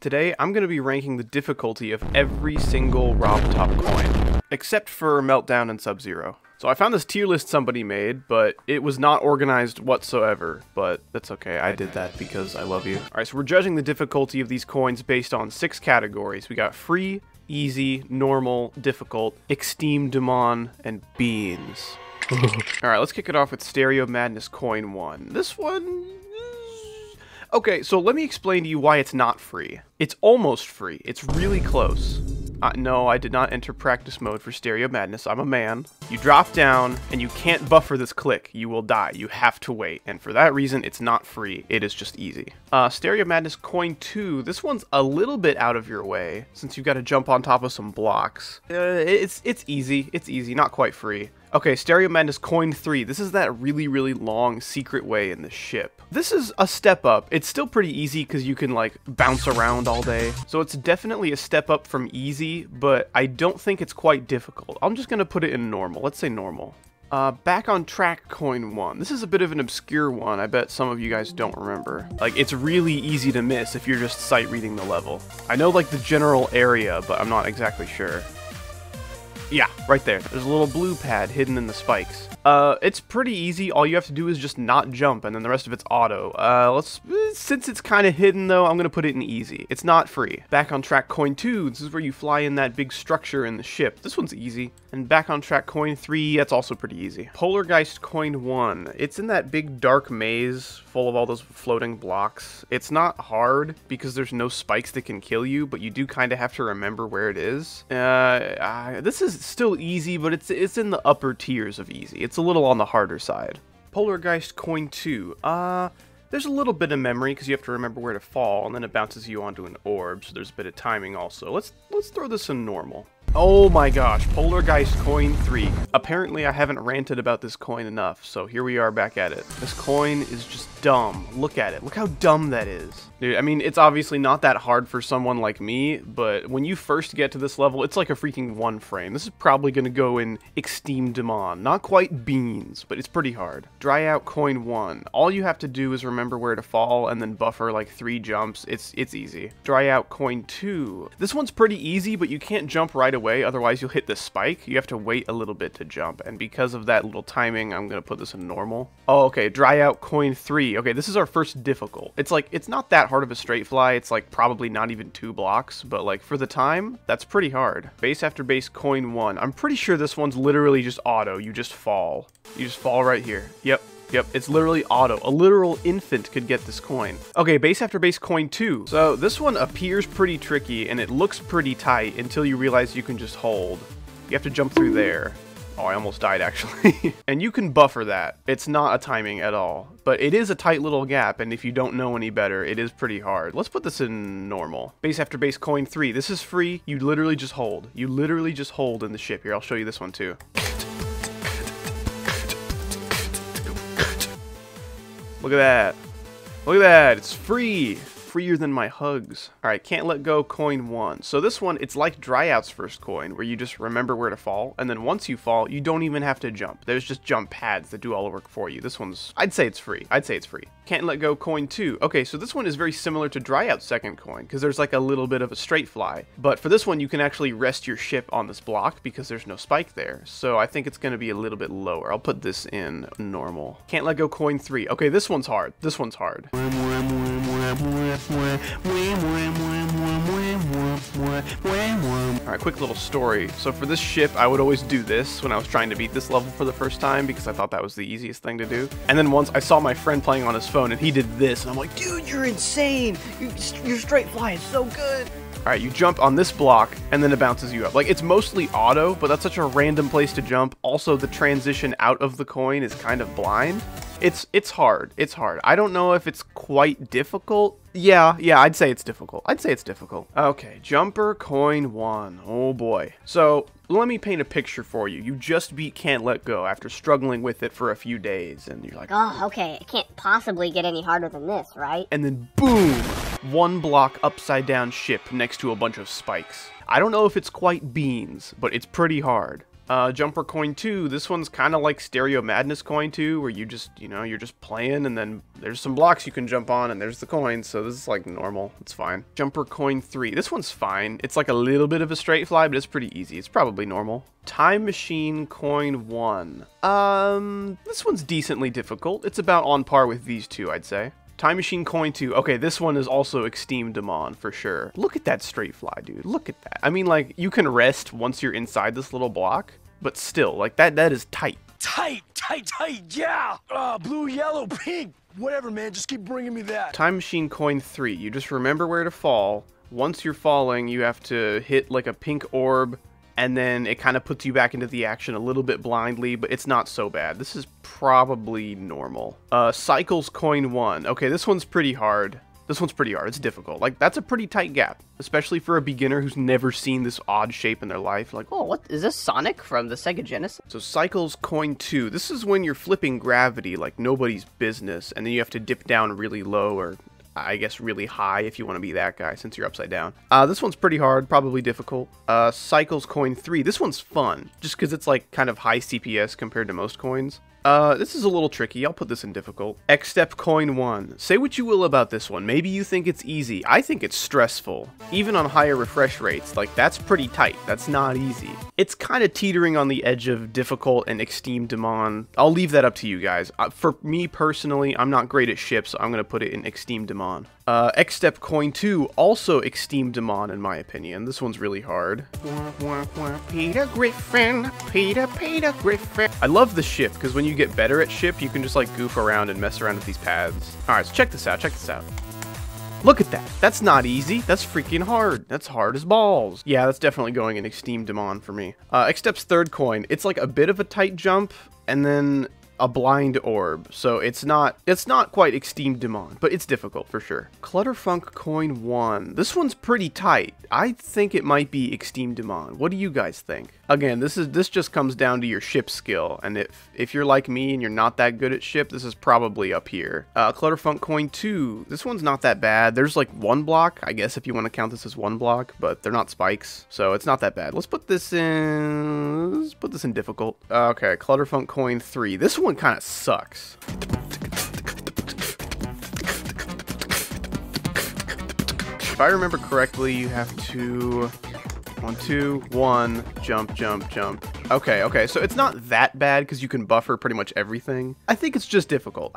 Today, I'm going to be ranking the difficulty of every single Rob Top coin, except for Meltdown and Sub-Zero. So I found this tier list somebody made, but it was not organized whatsoever, but that's okay, I did that because I love you. Alright, so we're judging the difficulty of these coins based on 6 categories. We got free, easy, normal, difficult, extreme demon, and beans. Alright, let's kick it off with Stereo Madness Coin 1. This one... Okay, so let me explain to you why it's not free. It's almost free. It's really close. No, I did not enter practice mode for Stereo Madness. I'm a man. You drop down, and you can't buffer this click. You will die. You have to wait. And for that reason, it's not free. It is just easy. Stereo Madness Coin 2. This one's a little bit out of your way, since you've got to jump on top of some blocks. It's easy. It's easy. Not quite free. Okay, Stereo Madness Coin 3. This is that really, really long secret way in the ship. This is a step up. It's still pretty easy because you can, like, bounce around all day. So it's definitely a step up from easy, but I don't think it's quite difficult. I'm just going to put it in normal. Let's say normal. Back on Track Coin 1. This is a bit of an obscure one. I bet some of you guys don't remember. Like, it's really easy to miss if you're just sight reading the level. I know, like, the general area, but I'm not exactly sure. Yeah, right there. There's a little blue pad hidden in the spikes. It's pretty easy. All you have to do is just not jump, and then the rest of it's auto. Since it's kind of hidden, though, I'm going to put it in easy. It's not free. Back on Track Coin 2, this is where you fly in that big structure in the ship. This one's easy. And back on Track Coin 3, that's also pretty easy. Poltergeist Coin 1. It's in that big dark maze full of all those floating blocks. It's not hard because there's no spikes that can kill you, but you do kind of have to remember where it is. This is still easy, but it's in the upper tiers of easy. It's a little on the harder side. Poltergeist Coin 2. There's a little bit of memory because you have to remember where to fall, and then it bounces you onto an orb, so there's a bit of timing also. Let's throw this in normal. Oh my gosh, Poltergeist Coin 3. Apparently I haven't ranted about this coin enough, so here we are back at it. This coin is just dumb. Look at it. Look how dumb that is. Dude, I mean, it's obviously not that hard for someone like me, but when you first get to this level, it's like a freaking 1 frame. This is probably going to go in Extreme Demon. Not quite beans, but it's pretty hard. Dry Out Coin 1. All you have to do is remember where to fall and then buffer like 3 jumps. It's easy. Dry Out Coin 2. This one's pretty easy, but you can't jump right away, otherwise you'll hit the spike. You have to wait a little bit to jump, and because of that little timing, I'm going to put this in normal. Oh, okay, Dry Out Coin 3. Okay, this is our first difficult. It's not that hard of a straight fly. It's like probably not even 2 blocks, but like for the time, that's pretty hard. Base after base Coin 1. I'm pretty sure this one's literally just auto. You just fall. You just fall right here. Yep, it's literally auto. A literal infant could get this coin. Okay, base after base Coin 2. So this one appears pretty tricky, and it looks pretty tight until you realize you can just hold. You have to jump through there. Oh, I almost died, actually. And you can buffer that. It's not a timing at all. But it is a tight little gap, and if you don't know any better, it is pretty hard. Let's put this in normal. Base after base Coin 3. This is free. You literally just hold. You literally just hold in the ship. Here, I'll show you this one, too. Look at that. Look at that. It's free. Freer than my hugs. Alright, Can't Let Go Coin 1. So this one, it's like Dry Out's first coin, where you just remember where to fall, and then once you fall, you don't even have to jump. There's just jump pads that do all the work for you. This one's, I'd say it's free. Can't Let Go Coin 2. Okay, so this one is very similar to Dry Out's second coin, because there's like a little bit of a straight fly. But for this one, you can actually rest your ship on this block, because there's no spike there. So I think it's going to be a little bit lower. I'll put this in normal. Can't Let Go Coin 3. Okay, this one's hard. This one's hard. Alright, quick little story. So for this ship, I would always do this when I was trying to beat this level for the first time because I thought that was the easiest thing to do. And then once I saw my friend playing on his phone and he did this, and I'm like, dude, you're insane! Your straight fly is so good! Alright, you jump on this block, and then it bounces you up. Like, it's mostly auto, but that's such a random place to jump. Also, the transition out of the coin is kind of blind. It's hard. It's hard. I don't know if it's quite difficult. Yeah, I'd say it's difficult. Okay, Jumper Coin 1. Oh boy. So, let me paint a picture for you. You just beat Can't Let Go after struggling with it for a few days, and you're like, oh, okay, it can't possibly get any harder than this, right? And then boom! 1 block upside down ship next to a bunch of spikes. I don't know if it's quite beans, but it's pretty hard. Jumper coin 2, this one's kind of like Stereo Madness coin 2, where you just, you know, you're just playing and then there's some blocks you can jump on and there's the coins, so this is like normal, it's fine. Jumper coin 3, this one's fine. It's like a little bit of a straight fly, but it's pretty easy. It's probably normal. Time Machine coin 1. This one's decently difficult. It's about on par with these two, I'd say. Time Machine coin 2. Okay, this one is also Extreme Demon for sure. Look at that straight fly, dude. Look at that. I mean, like, you can rest once you're inside this little block, but still, like, that is tight. Tight, yeah! Blue, yellow, pink, whatever, man. Just keep bringing me that. Time Machine coin 3. You just remember where to fall. Once you're falling, you have to hit, like, a pink orb, and then it kind of puts you back into the action a little bit blindly, but it's not so bad. This is probably normal. Cycles coin 1. Okay, this one's pretty hard. This one's pretty hard. It's difficult. Like, that's a pretty tight gap, especially for a beginner who's never seen this odd shape in their life. Like, Oh, what is this Sonic from the Sega Genesis? so Cycles coin 2. This is when you're flipping gravity like nobody's business, and then you have to dip down really low, or I guess really high if you want to be that guy since you're upside down. This one's pretty hard, probably difficult. Cycles coin 3. This one's fun, just because it's like kind of high CPS compared to most coins. This is a little tricky. I'll put this in difficult. X-Step coin 1. Say what you will about this one. Maybe you think it's easy. I think it's stressful. Even on higher refresh rates, like, that's pretty tight. That's not easy. It's kind of teetering on the edge of difficult and Extreme Demon. I'll leave that up to you guys. For me personally, I'm not great at ships, so I'm going to put it in Extreme Demon. X-Step coin 2, also Extreme Demon in my opinion. This one's really hard. Peter Griffin, Peter Griffin. I love the ship, because when you get better at ship, you can just like goof around and mess around with these paths. Alright, so check this out. Look at that. That's not easy. That's freaking hard. That's hard as balls. Yeah, that's definitely going in Extreme Demon for me. X-Step's third coin. It's like a bit of a tight jump, and then a blind orb, so it's not quite Extreme Demon, but it's difficult for sure. Clutterfunk coin 1. This one's pretty tight. I think it might be Extreme Demon. What do you guys think? Again, this just comes down to your ship skill, and if you're like me and you're not that good at ship, this is probably up here. Clutterfunk coin 2. This one's not that bad. There's like one block, I guess, if you want to count this as one block, but they're not spikes, so it's not that bad. Let's put this in difficult. Okay, Clutterfunk coin 3. This one kind of sucks. If I remember correctly, you have to 1, 2, 1, jump, jump, jump. Okay, so it's not that bad because you can buffer pretty much everything. I think it's just difficult.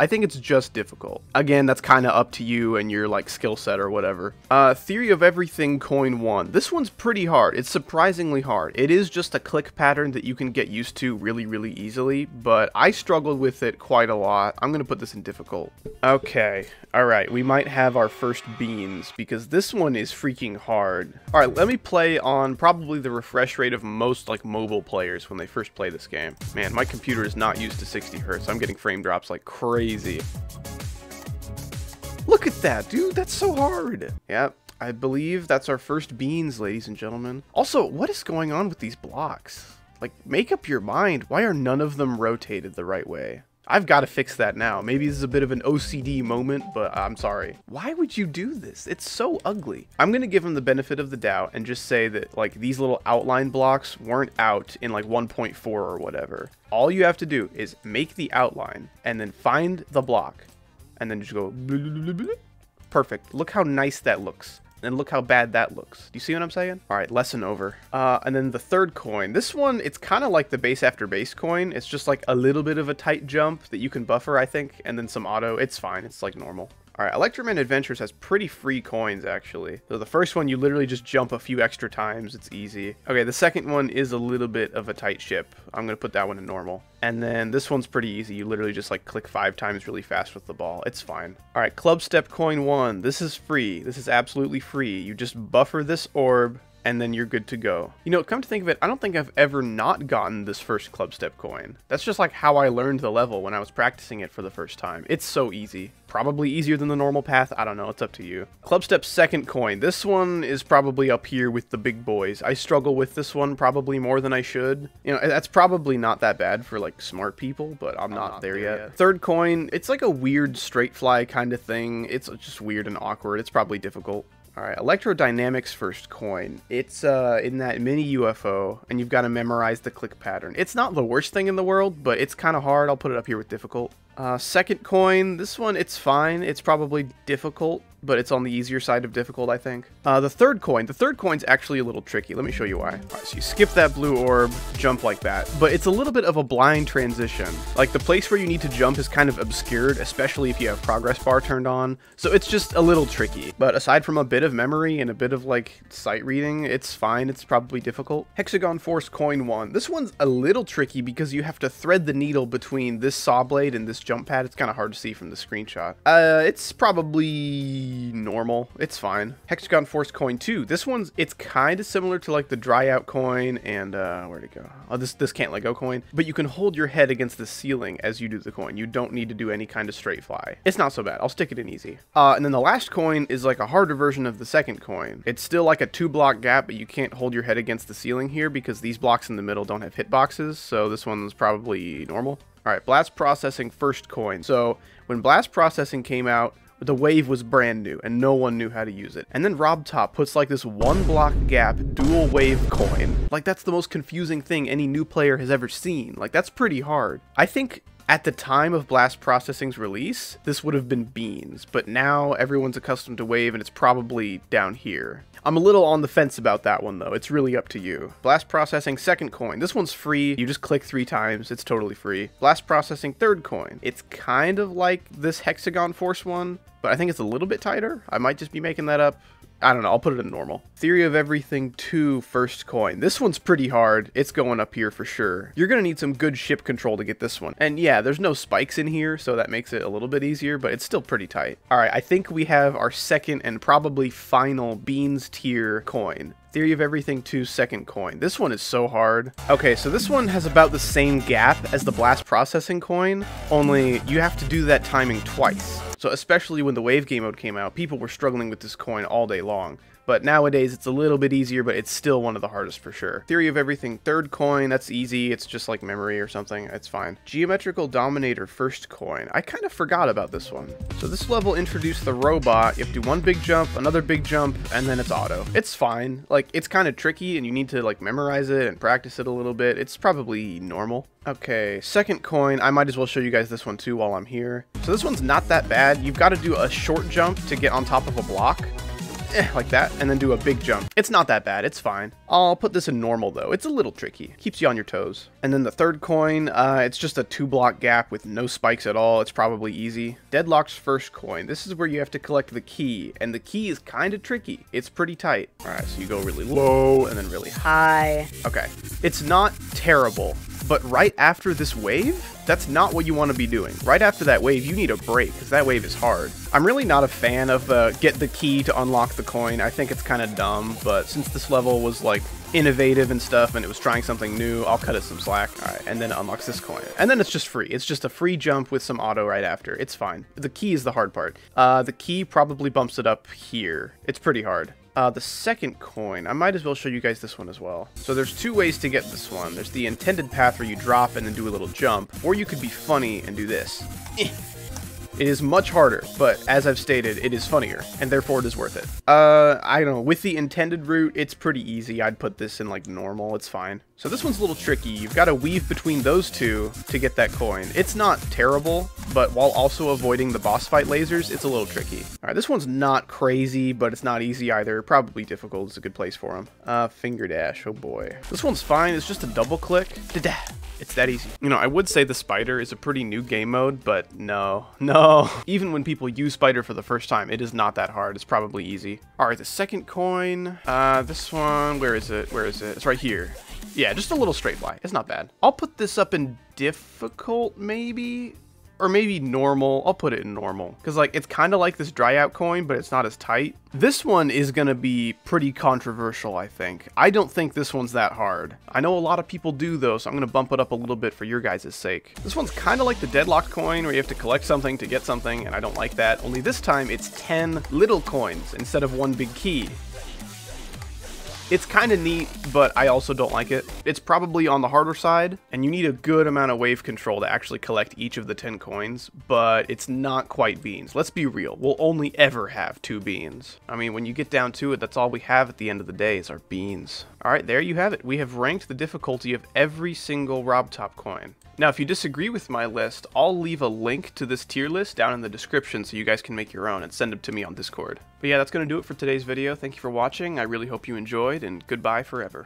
Again, that's kind of up to you and your like skill set or whatever. Theory of Everything coin 1. This one's pretty hard. It's surprisingly hard. It is just a click pattern that you can get used to really, really easily, but I struggled with it quite a lot. I'm going to put this in difficult. Okay, alright, we might have our first beans because this one is freaking hard. Alright, let me play on probably the refresh rate of most like mobile players when they first play this game. Man, my computer is not used to 60 hertz. I'm getting frame drops like crazy. Look at that, dude. That's so hard. Yep, I believe that's our first beans, ladies and gentlemen. Also, what is going on with these blocks? Like, make up your mind. Why are none of them rotated the right way? I've got to fix that now. Maybe this is a bit of an OCD moment, but I'm sorry. Why would you do this? It's so ugly. I'm going to give him the benefit of the doubt and just say that like these little outline blocks weren't out in like 1.4 or whatever. All you have to do is make the outline and then find the block and then just go blah, blah, blah, blah. Perfect. Look how nice that looks. And look how bad that looks. Do you see what I'm saying? All right, lesson over. And then the third coin. This one, it's kind of like the base after base coin. It's just like a little bit of a tight jump that you can buffer, I think, and then some auto. It's fine. It's like normal. All right, Electroman Adventures has pretty free coins, actually. So the first one, you literally just jump a few extra times. It's easy. Okay, the second one is a little bit of a tight ship. I'm going to put that one in normal. And then this one's pretty easy. You literally just like click 5 times really fast with the ball. It's fine. All right, Club Step coin 1. This is free. This is absolutely free. You just buffer this orb, and then you're good to go. You know, come to think of it, I don't think I've ever not gotten this first Club Step coin. That's just like how I learned the level when I was practicing it for the first time. It's so easy. Probably easier than the normal path. I don't know. It's up to you. Club Step's second coin. This one is probably up here with the big boys. I struggle with this one probably more than I should. You know, that's probably not that bad for like smart people, but I'm not there yet. Third coin. It's like a weird straight fly kind of thing. It's just weird and awkward. It's probably difficult. Alright, electrodynamics first coin. It's in that mini UFO, and you've got to memorize the click pattern. It's not the worst thing in the world, but it's kind of hard. I'll put it up here with difficult. Second coin, this one, it's fine. It's probably difficult, but it's on the easier side of difficult, I think. The third coin's actually a little tricky. Let me show you why. Alright, so you skip that blue orb, jump like that, but it's a little bit of a blind transition. Like, the place where you need to jump is kind of obscured, especially if you have progress bar turned on, so it's just a little tricky. But aside from a bit of memory and a bit of, like, sight reading, it's fine. It's probably difficult. Hexagon Force coin 1. This one's a little tricky because you have to thread the needle between this saw blade and this jump pad. It's kind of hard to see from the screenshot. It's probably normal. It's fine. Hexagon Force coin 2. This one's, it's kind of similar to like the dry out coin and where'd it go? Oh, this Cant Let Go coin, but you can hold your head against the ceiling as you do the coin. You don't need to do any kind of straight fly. It's not so bad. I'll stick it in easy. And then the last coin is like a harder version of the second coin. It's still like a 2-block gap, but you can't hold your head against the ceiling here because these blocks in the middle don't have hitboxes, so this one's probably normal. Alright, blast processing first coin. So when blast processing came out, the wave was brand new and no one knew how to use it. And then RobTop puts like this 1-block gap dual wave coin. Like, that's the most confusing thing any new player has ever seen. Like, that's pretty hard. I think at the time of blast processing's release, this would have been beans, but now everyone's accustomed to wave and it's probably down here. I'm a little on the fence about that one though. It's really up to you. Blast processing second coin. This one's free. You just click 3 times. It's totally free. Blast processing third coin. It's kind of like this Hexagon Force one, but I think it's a little bit tighter. I might just be making that up. I don't know, I'll put it in normal. Theory of Everything 2 first coin. This one's pretty hard. It's going up here for sure. You're gonna need some good ship control to get this one. And yeah, there's no spikes in here, so that makes it a little bit easier, but it's still pretty tight. Alright, I think we have our second and probably final Beans tier coin. Theory of Everything 2 second coin. This one is so hard. Okay, so this one has about the same gap as the blast processing coin, only you have to do that timing twice. So especially when the wave game mode came out, people were struggling with this coin all day long. But nowadays it's a little bit easier, but it's still one of the hardest for sure. Theory of Everything third coin, that's easy. It's just like memory or something. It's fine. Geometrical Dominator first coin. I kind of forgot about this one. So this level introduced the robot. You have to do one big jump, another big jump, and then it's auto. It's fine. Like, it's kind of tricky and you need to like memorize it and practice it a little bit. It's probably normal. Okay, second coin. I might as well show you guys this one too while I'm here. So this one's not that bad. You've got to do a short jump to get on top of a block. Like that, and then do a big jump. It's not that bad, it's fine. I'll put this in normal though. It's a little tricky. Keeps you on your toes. And then the third coin, it's just a 2-block gap with no spikes at all. It's probably easy. Deadlock's first coin. This is where you have to collect the key, and the key is kind of tricky. It's pretty tight. Alright, so you go really low and then really high. Okay, it's not terrible, but right after this wave, that's not what you want to be doing. Right after that wave, you need a break, because that wave is hard. I'm really not a fan of get the key to unlock the coin. I think it's kind of dumb, but since this level was like innovative and stuff and it was trying something new, I'll cut it some slack. Alright, and then it unlocks this coin. And then it's just free. It's just a free jump with some auto right after. It's fine. The key is the hard part. The key probably bumps it up here. It's pretty hard. The second coin, I might as well show you guys this one as well. So there's 2 ways to get this one. There's the intended path where you drop and then do a little jump, or you could be funny and do this. It is much harder, but as I've stated, it is funnier, and therefore it is worth it. I don't know, with the intended route, it's pretty easy. I'd put this in like normal, it's fine. So this one's a little tricky. You've got to weave between those two to get that coin. It's not terrible, but while also avoiding the boss fight lasers, it's a little tricky. Alright, this one's not crazy, but it's not easy either. Probably difficult. It's a good place for them. Finger dash, oh boy. This one's fine. It's just a double click. Da-da. It's that easy. You know, I would say the spider is a pretty new game mode, but no. Even when people use spider for the first time, it is not that hard. It's probably easy. All right, the second coin, this one, where is it? It's right here. Yeah, just a little straight fly. It's not bad. I'll put this up in difficult, maybe? Or maybe normal. I'll put it in normal. Because, like, it's kind of like this dry out coin, but it's not as tight. This one is going to be pretty controversial, I think. I don't think this one's that hard. I know a lot of people do, though, so I'm going to bump it up a little bit for your guys' sake. This one's kind of like the Deadlock coin, where you have to collect something to get something, and I don't like that. Only this time, it's 10 little coins instead of one big key. It's kind of neat, but I also don't like it. It's probably on the harder side, and you need a good amount of wave control to actually collect each of the 10 coins, but it's not quite beans. Let's be real, we'll only ever have 2 beans. I mean, when you get down to it, that's all we have at the end of the day is our beans. Alright, there you have it. We have ranked the difficulty of every single Rob Top coin. Now, if you disagree with my list, I'll leave a link to this tier list down in the description so you guys can make your own and send them to me on Discord. But yeah, that's going to do it for today's video. Thank you for watching. I really hope you enjoyed, and goodbye forever.